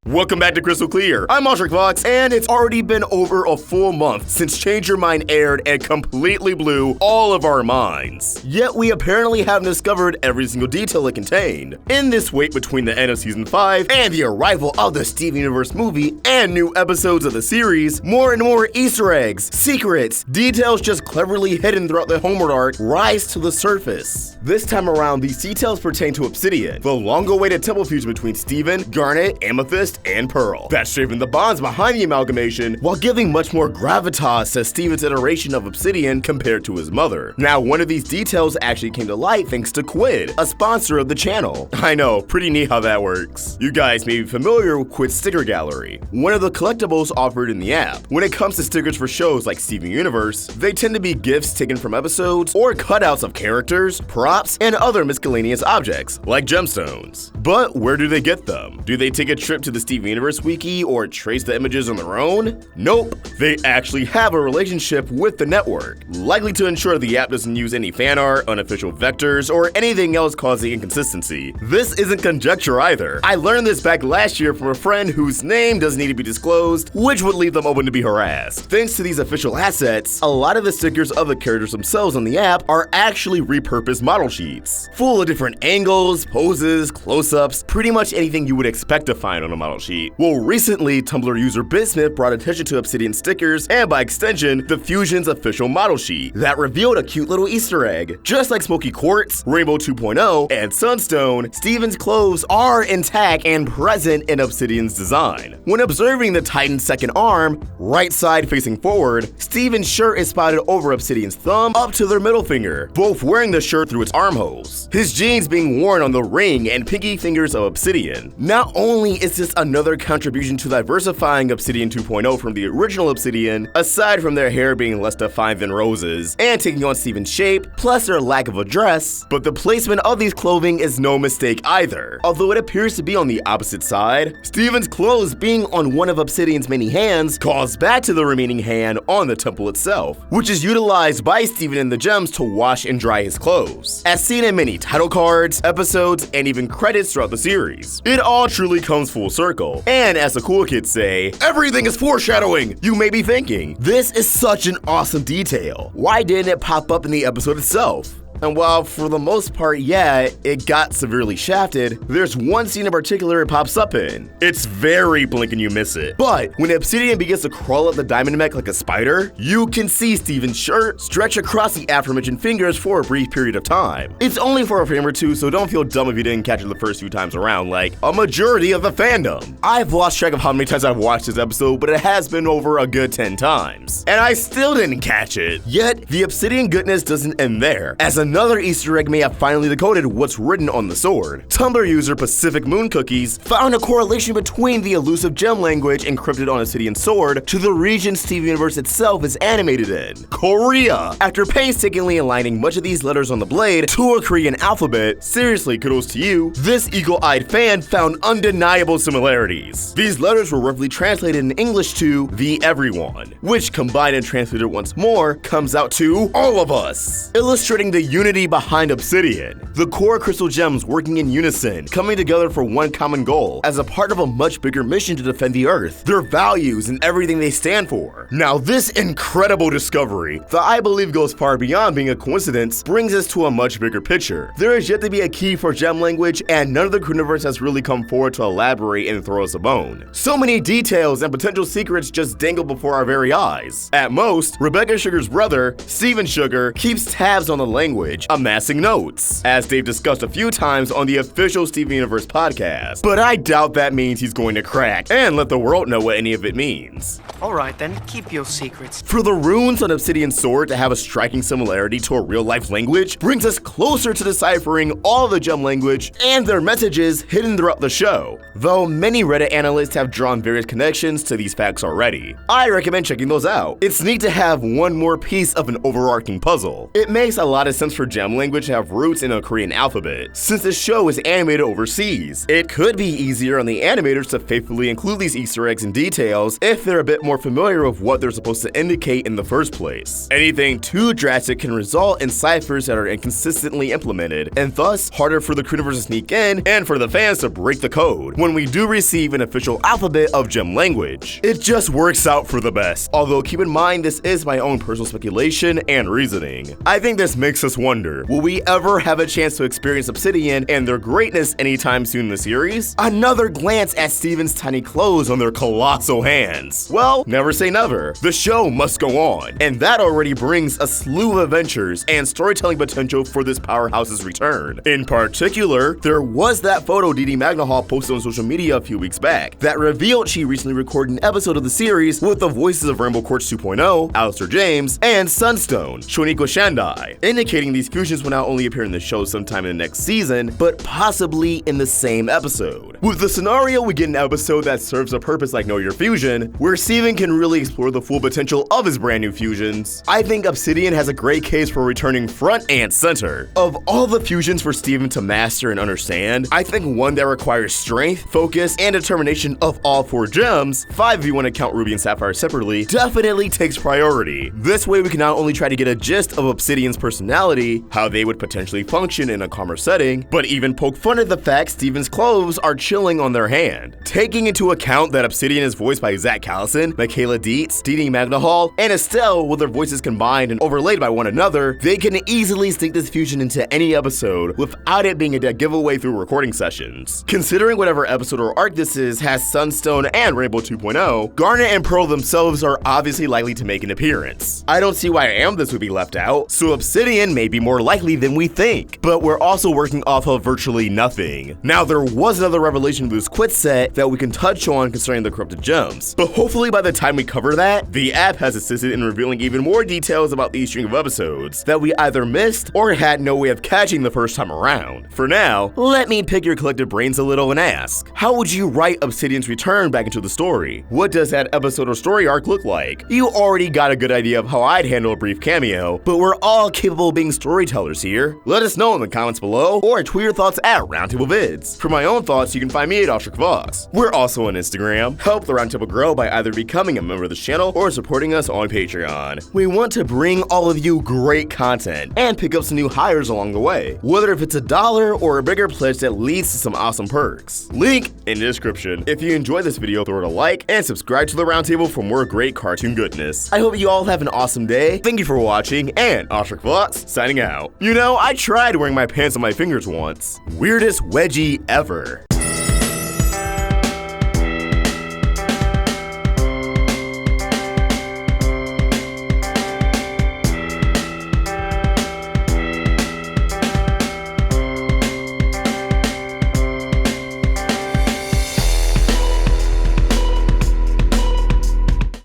Welcome back to Crystal Clear. I'm Aldrich Fox, and it's already been over a full month since Change Your Mind aired and completely blew all of our minds. Yet we apparently haven't discovered every single detail it contained. In this wait between the end of Season 5 and the arrival of the Steven Universe movie and new episodes of the series, more and more Easter eggs, secrets, details just cleverly hidden throughout the Homeward arc rise to the surface. This time around, these details pertain to Obsidian, the long-awaited temple fusion between Steven, Garnet, Amethyst, and Pearl that strengthened the bonds behind the amalgamation while giving much more gravitas to Steven's iteration of Obsidian compared to his mother. Now, one of these details actually came to light thanks to Quid, a sponsor of the channel. I know, pretty neat how that works. You guys may be familiar with Quid's sticker gallery, one of the collectibles offered in the app. When it comes to stickers for shows like Steven Universe, they tend to be gifts taken from episodes or cutouts of characters, props, and other miscellaneous objects, like gemstones. But where do they get them? Do they take a trip to the Steven Universe wiki or trace the images on their own? Nope. They actually have a relationship with the network, likely to ensure the app doesn't use any fan art, unofficial vectors, or anything else causing inconsistency. This isn't conjecture either. I learned this back last year from a friend whose name doesn't need to be disclosed, which would leave them open to be harassed. Thanks to these official assets, a lot of the stickers of the characters themselves on the app are actually repurposed model sheets, full of different angles, poses, close-ups, pretty much anything you would expect to find on a model sheet. Well, recently, Tumblr user Bismuth brought attention to Obsidian stickers and, by extension, the Fusion's official model sheet that revealed a cute little Easter egg. Just like Smoky Quartz, Rainbow 2.0, and Sunstone, Steven's clothes are intact and present in Obsidian's design. When observing the Titan's second arm, right side facing forward, Steven's shirt is spotted over Obsidian's thumb up to their middle finger, both wearing the shirt through its armholes. His jeans being worn on the ring and pinky fingers of Obsidian. Not only is this another contribution to diversifying Obsidian 2.0 from the original Obsidian, aside from their hair being less defined than Rose's and taking on Steven's shape, plus their lack of a dress, but the placement of these clothing is no mistake either. Although it appears to be on the opposite side, Steven's clothes being on one of Obsidian's many hands calls back to the remaining hand on the temple itself, which is utilized by Steven and the gems to wash and dry his clothes, as seen in many title cards, episodes, and even credits throughout the series. It all truly comes full circle. And as the cool kids say, everything is foreshadowing! You may be thinking, this is such an awesome detail. Why didn't it pop up in the episode itself? And while for the most part, yeah, it got severely shafted, there's one scene in particular it pops up in. It's very blink and you miss it. But when Obsidian begins to crawl up the diamond mech like a spider, you can see Steven's shirt stretch across the aforementioned fingers for a brief period of time. It's only for a frame or two, so don't feel dumb if you didn't catch it the first few times around, like a majority of the fandom. I've lost track of how many times I've watched this episode, but it has been over a good 10 times. And I still didn't catch it. Yet, the Obsidian goodness doesn't end there, as another Easter egg may have finally decoded what's written on the sword. Tumblr user Pacific Moon Cookies found a correlation between the elusive gem language encrypted on Obsidian's sword to the region Steven Universe itself is animated in, Korea. After painstakingly aligning much of these letters on the blade to a Korean alphabet, seriously, kudos to you, this eagle-eyed fan found undeniable similarities. These letters were roughly translated in English to the everyone, which combined and translated once more comes out to all of us, illustrating the unity behind Obsidian, the core crystal gems working in unison, coming together for one common goal, as a part of a much bigger mission to defend the Earth, their values, and everything they stand for. Now, this incredible discovery, that I believe goes far beyond being a coincidence, brings us to a much bigger picture. There is yet to be a key for gem language, and none of the universe has really come forward to elaborate and throw us a bone. So many details and potential secrets just dangle before our very eyes. At most, Rebecca Sugar's brother, Steven Sugar, keeps tabs on the language, amassing notes, as they've discussed a few times on the official Steven Universe podcast. But I doubt that means he's going to crack and let the world know what any of it means. Alright then, keep your secrets. For the runes on Obsidian's sword to have a striking similarity to a real-life language brings us closer to deciphering all the gem language and their messages hidden throughout the show, though many Reddit analysts have drawn various connections to these facts already. I recommend checking those out. It's neat to have one more piece of an overarching puzzle. It makes a lot of sense for for gem language have roots in a Korean alphabet, since the show is animated overseas. It could be easier on the animators to faithfully include these Easter eggs and details if they're a bit more familiar with what they're supposed to indicate in the first place. Anything too drastic can result in ciphers that are inconsistently implemented, and thus harder for the creators to sneak in and for the fans to break the code when we do receive an official alphabet of gem language. It just works out for the best, although keep in mind this is my own personal speculation and reasoning. I think this makes us wonder, will we ever have a chance to experience Obsidian and their greatness anytime soon in the series? Another glance at Steven's tiny clothes on their colossal hands. Well, never say never. The show must go on, and that already brings a slew of adventures and storytelling potential for this powerhouse's return. In particular, there was that photo Dee Dee Magnahall posted on social media a few weeks back that revealed she recently recorded an episode of the series with the voices of Rainbow Quartz 2.0, Alistair James, and Sunstone, Shoniko Shandai, indicating these fusions will not only appear in the show sometime in the next season, but possibly in the same episode. With the scenario, we get an episode that serves a purpose like Know Your Fusion, where Steven can really explore the full potential of his brand new fusions. I think Obsidian has a great case for returning front and center. Of all the fusions for Steven to master and understand, I think one that requires strength, focus, and determination of all 4 gems, 5 if you want to count Ruby and Sapphire separately, definitely takes priority. This way we can not only try to get a gist of Obsidian's personality, how they would potentially function in a calmer setting, but even poke fun at the fact Steven's clothes are chilling on their hand. Taking into account that Obsidian is voiced by Zach Callison, Michaela Dietz, Dee Dee Magnahall, and Estelle with their voices combined and overlaid by one another, they can easily sneak this fusion into any episode without it being a dead giveaway through recording sessions. Considering whatever episode or arc this is has Sunstone and Rainbow 2.0, Garnet and Pearl themselves are obviously likely to make an appearance. I don't see why Amethyst would be left out, so Obsidian may be more likely than we think, but we're also working off of virtually nothing. Now, there was another revelation of this quit set that we can touch on concerning the corrupted gems, but hopefully by the time we cover that, the app has assisted in revealing even more details about these string of episodes that we either missed or had no way of catching the first time around. For now, let me pick your collective brains a little and ask, how would you write Obsidian's return back into the story? What does that episode or story arc look like? You already got a good idea of how I'd handle a brief cameo, but we're all capable of being storytellers here. Let us know in the comments below, or tweet your thoughts at Roundtable Vids. For my own thoughts, you can find me at OstricVox. We're also on Instagram. Help the Roundtable grow by either becoming a member of this channel or supporting us on Patreon. We want to bring all of you great content and pick up some new hires along the way, whether if it's $1 or a bigger pledge that leads to some awesome perks. Link in the description. If you enjoyed this video, throw it a like and subscribe to the Roundtable for more great cartoon goodness. I hope you all have an awesome day. Thank you for watching, and OstricVox signing out. You know, I tried wearing my pants on my fingers once. Weirdest wedgie ever.